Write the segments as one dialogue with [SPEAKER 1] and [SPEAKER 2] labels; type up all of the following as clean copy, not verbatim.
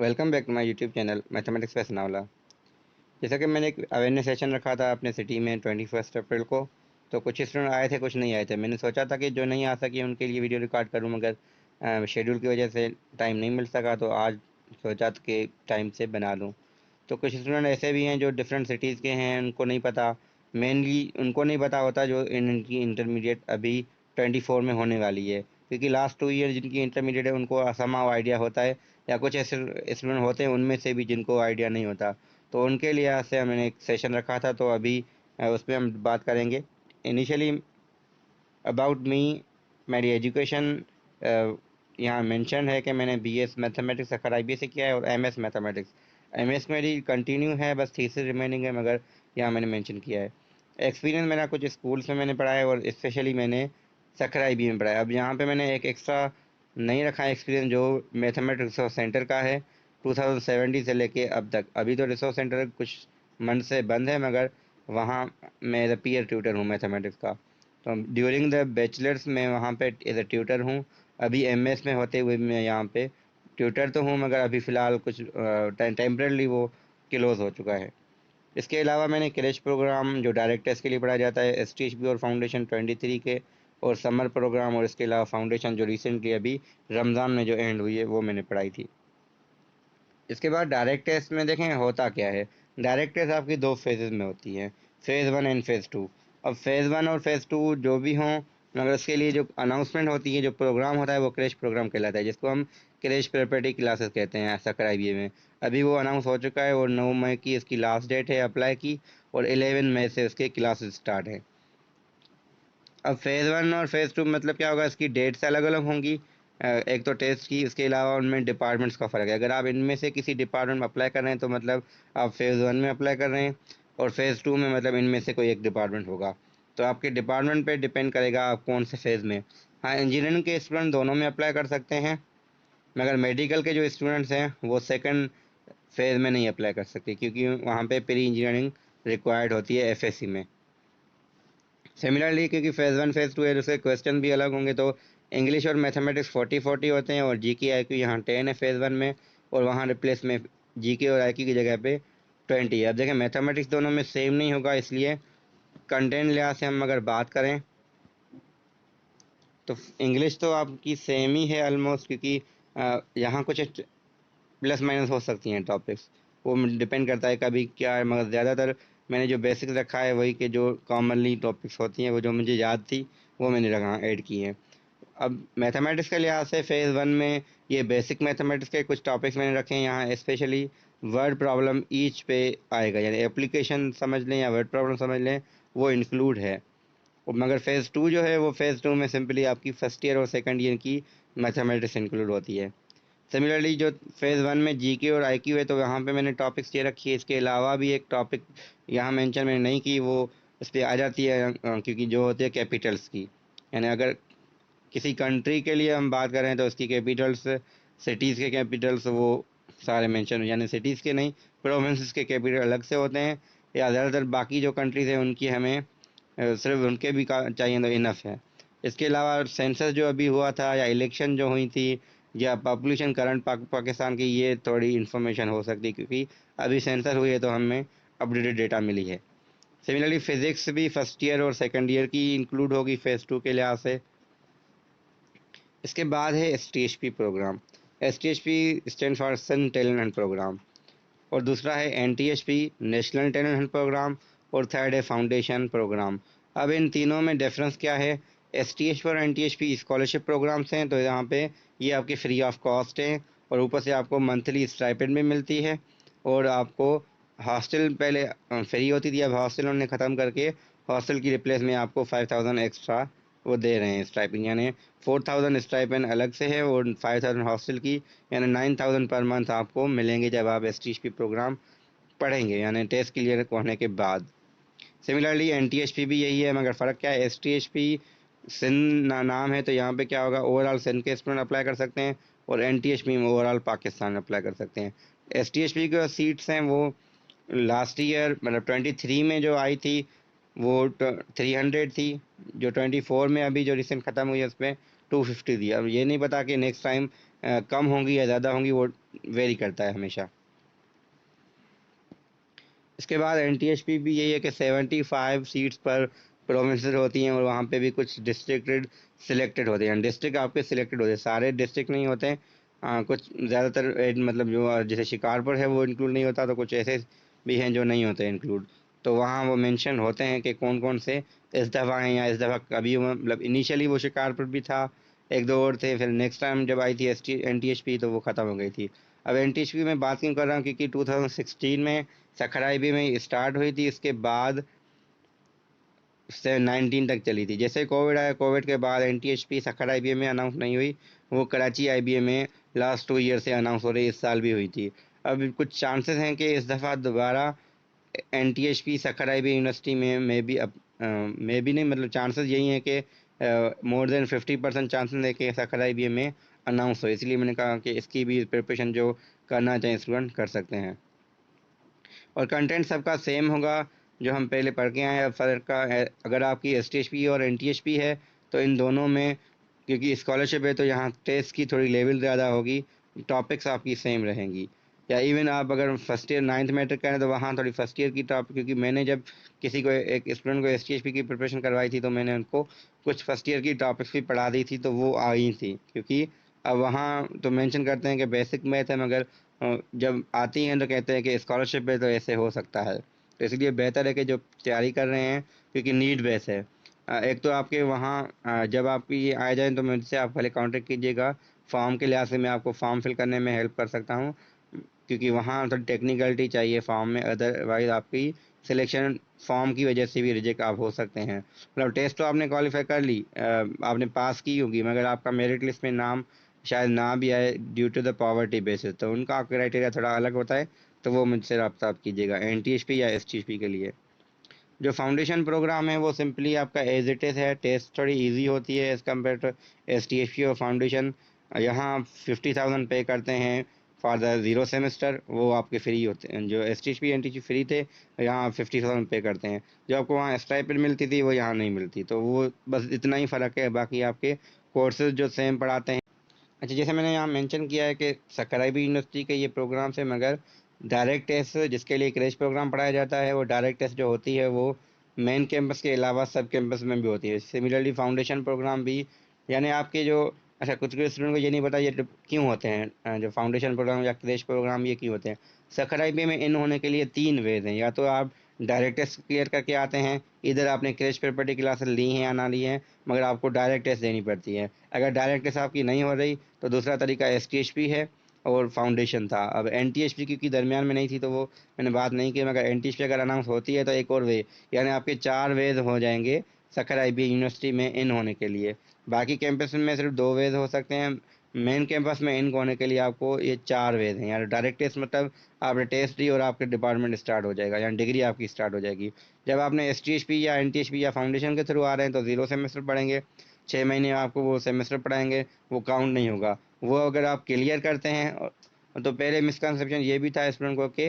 [SPEAKER 1] Welcome back to my YouTube channel mathematics पे सनावला। जैसा कि मैंने एक अवेयरनेस सेशन रखा था अपने सिटी में 21 अप्रैल को, तो कुछ स्टूडेंट आए थे, कुछ नहीं आए थे। मैंने सोचा था कि जो नहीं आ सके उनके लिए वीडियो रिकॉर्ड करूं, मगर शेड्यूल की वजह से टाइम नहीं मिल सका, तो आज सोचा था कि टाइम से बना लूं। तो कुछ स्टूडेंट ऐसे भी हैं जो डिफरेंट सिटीज़ के हैं, उनको नहीं पता। मेनली उनको नहीं पता होता जो इनकी इंटरमीडिएट अभी 24 में होने वाली है, क्योंकि लास्ट 2 ईयर जिनकी इंटरमीडिएट है उनको समाव आइडिया होता है, या कुछ ऐसे स्टूडेंट होते हैं उनमें से भी जिनको आइडिया नहीं होता। तो उनके लिए आज से मैंने एक सेशन रखा था, तो अभी उसमें हम बात करेंगे। इनिशियली अबाउट मी, मेरी एजुकेशन यहाँ मेंशन है कि मैंने बीएस मैथमेटिक्स अखर आईबी से किया है और एमएस मैथमेटिक्स। एमएस मेरी कंटिन्यू है, बस थीसिस रिमेनिंग है, मगर यहाँ मैंने मेंशन किया है। एक्सपीरियंस मेरा कुछ स्कूल्स में मैंने पढ़ा है और स्पेशली मैंने सखर आईबी में पढ़ा है। अब यहाँ पे मैंने एक एक्स्ट्रा नहीं रखा है एक्सपीरियंस, जो मैथमेटिक्स रिसोर्स सेंटर का है 2017 से लेके अब तक। अभी तो रिसोर्स सेंटर कुछ मंथ से बंद है, मगर वहाँ मैं पीयर ट्यूटर हूँ मैथमेटिक्स का। तो ड्यूरिंग द बैचलर्स मैं वहाँ पे एज ए ट्यूटर हूँ। अभी एमएस में होते हुए मैं यहाँ पे ट्यूटर तो हूँ, मगर अभी फ़िलहाल कुछ टेम्परली वो क्लोज़ हो चुका है। इसके अलावा मैंने क्रैश प्रोग्राम जो डायरेक्ट टेस्ट के लिए पढ़ाया जाता है, एसटीएचबी और फाउंडेशन 23 के, और समर प्रोग्राम, और इसके अलावा फाउंडेशन जो रिसेंटली अभी रमज़ान में जो एंड हुई है वो मैंने पढ़ाई थी। इसके बाद डायरेक्ट टेस्ट में देखें होता क्या है। डायरेक्ट टेस्ट आपकी दो फेजेज़ में होती है, फ़ेज़ 1 एंड फ़ेज़ 2। अब फ़ेज़ 1 और फ़ेज़ 2 जो भी हों, मगर उसके लिए जो अनाउंसमेंट होती है, जो प्रोग्राम होता है, वो क्रैश प्रोग्राम कहलाता है, जिसको हम क्रैश प्रिपरेटरी क्लासेस कहते हैं ऐसा कराइए में। अभी वो अनाउंस हो चुका है और 9 मई की इसकी लास्ट डेट है अप्लाई की, और 11 मई से उसके क्लासेस स्टार्ट है। अब फ़ेज़ 1 और फ़ेज़ 2 मतलब क्या होगा, इसकी डेट्स अलग अलग होंगी। एक तो टेस्ट की, उसके अलावा उनमें डिपार्टमेंट्स का फ़र्क है। अगर आप इनमें से किसी डिपार्टमेंट में अप्लाई कर रहे हैं तो मतलब आप फ़ेज़ 1 में अप्लाई कर रहे हैं, और फ़ेज़ 2 में मतलब इनमें से कोई एक डिपार्टमेंट होगा। तो आपके डिपार्टमेंट पे डिपेंड करेगा आप कौन से फ़ेज़ में। हाँ, इंजीनियरिंग के स्टूडेंट दोनों में अप्लाई कर सकते हैं, मगर मेडिकल के जो स्टूडेंट्स हैं वो सेकंड फ़ेज़ में नहीं अप्लाई कर सकते, क्योंकि वहाँ पे प्री इंजीनियरिंग रिक्वायर्ड होती है एफएससी में। सिमिलरली क्योंकि फ़ेज़ 1 फ़ेज़ 2 है, उसके क्वेश्चन भी अलग होंगे, तो इंग्लिश और मैथमेटिक्स 40-40 होते हैं, और जीके आईक्यू यहाँ 10 है फ़ेज़ 1 में, और वहाँ रिप्लेस में जीके और आईक्यू की जगह पे 20 है। अब देखें मैथमेटिक्स दोनों में सेम नहीं होगा, इसलिए कंटेंट लिहाज से हम अगर बात करें तो इंग्लिश तो आपकी सेम ही है ऑलमोस्ट, क्योंकि यहाँ कुछ प्लस माइनस हो सकती हैं टॉपिक्स, वो डिपेंड करता है कभी क्या है, मगर ज़्यादातर मैंने जो बेसिक्स रखा है वही के जो कॉमनली टॉपिक्स होती हैं वो जो मुझे याद थी वो मैंने रखा ऐड की हैं। अब मैथमेटिक्स के लिहाज से फ़ेज़ 1 में ये बेसिक मैथमेटिक्स के कुछ टॉपिक्स मैंने रखे हैं यहाँ, स्पेशली वर्ड प्रॉब्लम ईच पे आएगा, यानी एप्लीकेशन समझ लें या वर्ड प्रॉब्लम समझ लें, वो इंक्लूड है। मगर फ़ेज़ 2 जो है वो फ़ेज़ 2 में सिंपली आपकी फ़र्स्ट ईयर और सेकंड ईयर की मैथमेटिक्स इंक्लूड होती है। सिमिलरली जो फ़ेज़ 1 में जीके और आईक्यू है, तो यहाँ पे मैंने टॉपिक्स ये रखी है। इसके अलावा भी एक टॉपिक यहाँ मेंशन मैंने नहीं की, वो इस पर आ जाती है, क्योंकि जो होती है कैपिटल्स की, यानी अगर किसी कंट्री के लिए हम बात करें तो उसकी कैपिटल्स, सिटीज़ के कैपिटल्स वो सारे मेंशन, यानी सिटीज़ के नहीं, प्रोविंसेस के कैपिटल अलग से होते हैं, या ज़्यादातर बाकी जो कंट्रीज़ हैं उनकी हमें सिर्फ उनके भी चाहिए तो इनफ है। इसके अलावा सेंसस जो अभी हुआ था, या इलेक्शन जो हुई थी, या पॉपुलेशन करंट पाकिस्तान की, ये थोड़ी इन्फॉर्मेशन हो सकती है, क्योंकि अभी सेंसस हुई है तो हमें अपडेटेड डेटा मिली है। सिमिलरली फिज़िक्स भी फर्स्ट ईयर और सेकंड ईयर की इंक्लूड होगी फ़ेज़ 2 के लिहाज से। इसके बाद है STHP program. STHP stand for sun talent hunt program, और दूसरा है NTHP national talent hunt program, और थर्ड है फाउंडेशन प्रोग्राम। अब इन तीनों में डिफरेंस क्या है। एसटीएचपी और एनटीएचपी स्कॉलरशिप प्रोग्राम्स हैं, तो यहाँ पे ये आपके फ्री ऑफ कॉस्ट हैं, और ऊपर से आपको मंथली स्टाइपेंड भी मिलती है, और आपको हॉस्टल पहले फ्री होती थी, अब हॉस्टल उन्होंने ख़त्म करके हॉस्टल की रिप्लेस में आपको 5000 एक्स्ट्रा वो दे रहे हैं स्टाइपेंड, यानी 4000 स्टाइपेंड अलग से है और 5000 हॉस्टल की, यानी 9000 पर मंथ आपको मिलेंगे जब आप एसटीएचपी प्रोग्राम पढ़ेंगे, यानी टेस्ट क्लियर होने के बाद। सिमिलरली एनटीएचपी भी यही है, मगर फ़र्क क्या है, एसटीएचपी सिंध नाम है, तो यहाँ पे क्या होगा, ओवरऑल सिंध के स्टूडेंट अप्लाई कर सकते हैं, और एनटीएचपी में ओवरऑल पाकिस्तान अप्लाई कर सकते हैं। एसटीएचपी की सीट्स हैं वो लास्ट ईयर मतलब 23 में जो आई थी वो 300 थी, जो 24 में अभी जो रिसेंट ख़त्म हुई है उस पर 250 थी। अब ये नहीं पता कि नेक्स्ट टाइम कम होंगी या ज़्यादा होंगी वो वेरी करता है हमेशा। इसके बाद एनटीएचपी भी यही है कि 75 सीट्स पर प्रोविंसेस होती हैं और वहाँ पे भी कुछ डिस्ट्रिक्ट सिलेक्टेड होते हैं। डिस्ट्रिक्ट आपके सिलेक्टेड होते हैं, सारे डिस्ट्रिक्ट नहीं होते हैं। कुछ ज़्यादातर मतलब जो जैसे शिकारपुर है वो इंक्लूड नहीं होता, तो कुछ ऐसे भी हैं जो नहीं होते इंक्लूड। तो वहाँ वो मेंशन होते हैं कि कौन कौन से इस दफ़ा हैं, या इस दफ़ा कभी मतलब इनिशियली वो शिकारपुर भी था, एक दो और थे, फिर नेक्स्ट टाइम जब आई थी एनटीएचपी तो वो ख़त्म हो गई थी। अब एनटीएचपी में बात क्यों कर रहा हूँ, क्योंकि 2016 में सखर आईबी में स्टार्ट हुई थी, इसके बाद से 19 तक चली थी। जैसे कोविड आया, कोविड के बाद एनटीएचपी सखर आईबीए में अनाउंस नहीं हुई, वो कराची आईबीए में लास्ट 2 ईयर से अनाउंस हो रही, इस साल भी हुई थी। अब कुछ चांसेस हैं कि इस दफ़ा दोबारा एनटीएचपी सखर आईबीए यूनिवर्सिटी में भी अब में भी नहीं, मतलब चांसेस यही हैं कि मोर देन 50% चांसेस है कि सखर आईबीए में अनाउंस हो। इसलिए मैंने कहा कि इसकी भी प्रिपरेशन जो करना चाहें स्टूडेंट कर सकते हैं। और कंटेंट सबका सेम होगा जो हम पहले पढ़ के आए हैं। अब फ़र्क का है, अगर आपकी एसटीएचपी और एनटीएचपी है तो इन दोनों में, क्योंकि स्कॉलरशिप है तो यहाँ टेस्ट की थोड़ी लेवल ज़्यादा होगी, टॉपिक्स आपकी सेम रहेंगी। या इवन आप अगर फर्स्ट ईयर 9th मैट्रिक करें तो वहाँ थोड़ी फर्स्ट ईयर की टॉपिक, क्योंकि मैंने जब किसी को एक स्टूडेंट को एसटीएचपी की प्रिपरेशन करवाई थी तो मैंने उनको कुछ फर्स्ट ईयर की टॉपिक्स भी पढ़ा दी थी, तो वो आई थी। क्योंकि अब वहाँ तो मेंशन करते हैं कि बेसिक मैथ है, मगर जब आती हैं तो कहते हैं कि स्कॉलरशिप पे तो ऐसे हो सकता है। तो इसलिए बेहतर है कि जो तैयारी कर रहे हैं, क्योंकि नीड बेस है। एक तो आपके वहाँ जब आपकी ये आ जाए तो मुझसे आप पहले कांटेक्ट कीजिएगा। फॉर्म के लिहाज से मैं आपको फॉर्म फिल करने में हेल्प कर सकता हूँ, क्योंकि वहाँ थोड़ी टेक्निकलिटी चाहिए फॉर्म में, अदरवाइज आपकी सिलेक्शन फॉर्म की वजह से भी रिजेक्ट आप हो सकते हैं। मतलब टेस्ट तो आपने क्वालिफाई कर ली, आपने पास की होगी, मगर आपका मेरिट लिस्ट में नाम शायद ना भी आए due to the poverty basis, तो उनका क्राइटेरिया थोड़ा अलग होता है। तो वो मुझसे रब्ता आप कीजिएगा एनटीएचपी या एसटीएचपी के लिए। जो फाउंडेशन प्रोग्राम है वो सिंपली आपका एज इट इज़ है, टेस्ट थोड़ी इजी होती है एज़ कम्पेयर टू एसटीएचपी और फाउंडेशन। यहाँ आप 50,000 पे करते हैं फॉर द ज़ीरो सेमेस्टर, वो आपके फ्री होते हैं। जो एसटीएचपी एनटीएचपी फ्री थे, यहाँ आप 50,000 पे करते हैं। जो आपको वहाँ स्टाइपेंड मिलती थी वो यहाँ नहीं मिलती, तो वो बस इतना ही फ़र्क है, बाकी आपके कोर्सेज जो सेम पढ़ाते हैं। अच्छा, जैसे मैंने यहाँ मेंशन किया है कि सकराइबी यूनिवर्सिटी के ये प्रोग्राम से, मगर डायरेक्ट टेस्ट जिसके लिए क्रैश प्रोग्राम पढ़ाया जाता है, वो डायरेक्ट टेस्ट जो होती है वो मेन कैंपस के अलावा सब कैंपस में भी होती है। सिमिलरली फाउंडेशन प्रोग्राम भी, यानी आपके जो, अच्छा कुछ कुछ स्टूडेंट को ये नहीं पता ये क्यों होते हैं, जो फाउंडेशन प्रोग्राम या क्रैश प्रोग्राम ये क्यों होते हैं। सकराइबी में इन होने के लिए 3 वेज हैं, या तो आप डायरेक्ट टेस्ट क्लियर करके आते हैं, इधर आपने क्रैश पेपर की क्लासेस ली हैं या ना ली हैं, मगर आपको डायरेक्ट टेस्ट देनी पड़ती है। अगर डायरेक्ट टेस्ट आपकी नहीं हो रही तो दूसरा तरीका एसटीएचपी है और फाउंडेशन था। अब एनटीएचपी क्योंकि दरमियान में नहीं थी तो वो मैंने बात नहीं की, मगर एनटीएचपी अगर अनाउंस होती है तो एक और वे, यानी आपके 4 वेज हो जाएंगे सखर आईबी यूनिवर्सिटी में इन होने के लिए। बाकी कैंपस में सिर्फ 2 वेज हो सकते हैं, मेन कैंपस में इन होने के लिए आपको ये 4 वेज हैं। यानी डायरेक्ट टेस्ट मतलब आपने टेस्ट दी और आपके डिपार्टमेंट स्टार्ट हो जाएगा, यानी डिग्री आपकी स्टार्ट हो जाएगी। जब आपने एसटीएचपी या एनटीएचपी या फाउंडेशन के थ्रू आ रहे हैं तो ज़ीरो सेमेस्टर पढ़ेंगे, 6 महीने आपको वो सेमेस्टर पढ़ाएंगे, वो काउंट नहीं होगा। वो अगर आप क्लियर करते हैं तो पहले मिसकंसेप्शन ये भी था स्टूडेंट को कि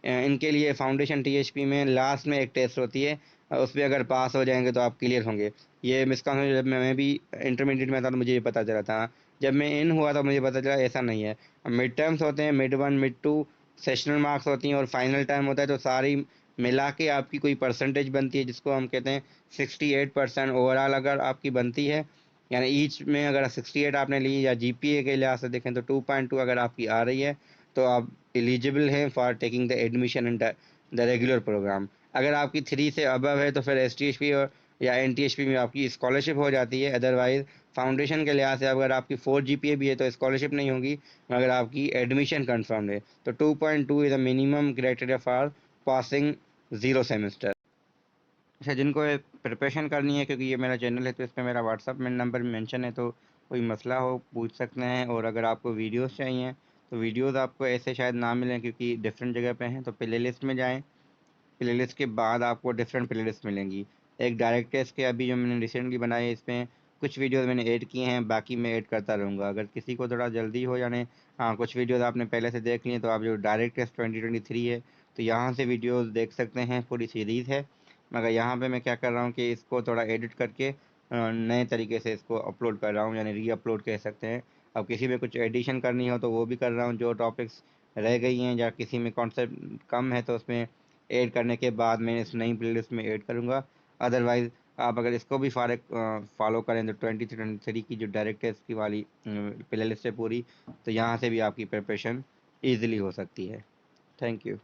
[SPEAKER 1] इनके लिए फाउंडेशन टीएचपी में लास्ट में एक टेस्ट होती है, उस पर अगर पास हो जाएंगे तो आप क्लियर होंगे। ये मिसकंसेप्शन जब मैं भी इंटरमीडिएट में था तो मुझे ये पता चला था, जब मैं इन हुआ तो मुझे पता चला ऐसा नहीं है। मिड टर्म्स होते हैं, mid one mid two sessional marks होती हैं, और फाइनल टाइम होता है, तो सारी मिला के आपकी कोई परसेंटेज बनती है जिसको हम कहते हैं 68% ओवरऑल अगर आपकी बनती है। यानी ईच में अगर 68 आपने ली, या जीपीए के लिहाज से देखें तो 2.2 अगर आपकी आ रही है तो आप एलिजिबल हैं for taking the admission in the regular programme. अगर आपकी 3 से अबव है तो फिर एसटीएचपी और या एनटीएचपी में आपकी स्कॉलरशिप हो जाती है। अदरवाइज फाउंडेशन के लिहाज से अगर आपकी 4 जीपीए भी है तो स्कॉलरशिप नहीं होगी, मगर आपकी एडमिशन कंफर्म है। तो 2.2 is the minimum criteria for passing zero semester. अच्छा, जिनको प्रिपरेशन करनी है, क्योंकि ये मेरा चैनल है तो इस पर मेरा व्हाट्सअप में नंबर मेंशन है, तो कोई मसला हो पूछ सकते हैं। और अगर आपको वीडियोस चाहिए तो वीडियोस आपको ऐसे शायद ना मिलें क्योंकि डिफरेंट जगह पे हैं, तो प्ले लिस्ट में जाएँ। प्ले लिस्ट के बाद आपको डिफरेंट प्ले लिस्ट मिलेंगी। एक डायरेक्ट टेस्ट के अभी जो मैंने रिसेंटली बनाए है, इसमें कुछ वीडियोस मैंने ऐड किए हैं, बाकी मैं ऐड करता रहूँगा। अगर किसी को थोड़ा जल्दी हो, यानी हाँ कुछ वीडियोस आपने पहले से देख लिए तो आप जो डायरेक्ट टेस्ट 2023 है तो यहाँ से वीडियोस देख सकते हैं, पूरी सीरीज़ है। मगर यहाँ पे मैं क्या कर रहा हूँ कि इसको थोड़ा एडिट करके नए तरीके से इसको अपलोड कर रहा हूँ, यानी री अपलोड कह सकते हैं। अब किसी में कुछ एडिशन करनी हो तो वो भी कर रहा हूँ, जो टॉपिक्स रह गई हैं या किसी में कॉन्सेप्ट कम है तो उसमें ऐड करने के बाद मैं इस नई प्लेलिस्ट में ऐड करूँगा। अदरवाइज़ आप अगर इसको भी फॉलो करें तो 2023 की जो डायरेक्ट टेस्ट की वाली प्लेलिस्ट है पूरी, तो यहाँ से भी आपकी प्रिपरेशन ईजिली हो सकती है। Thank you.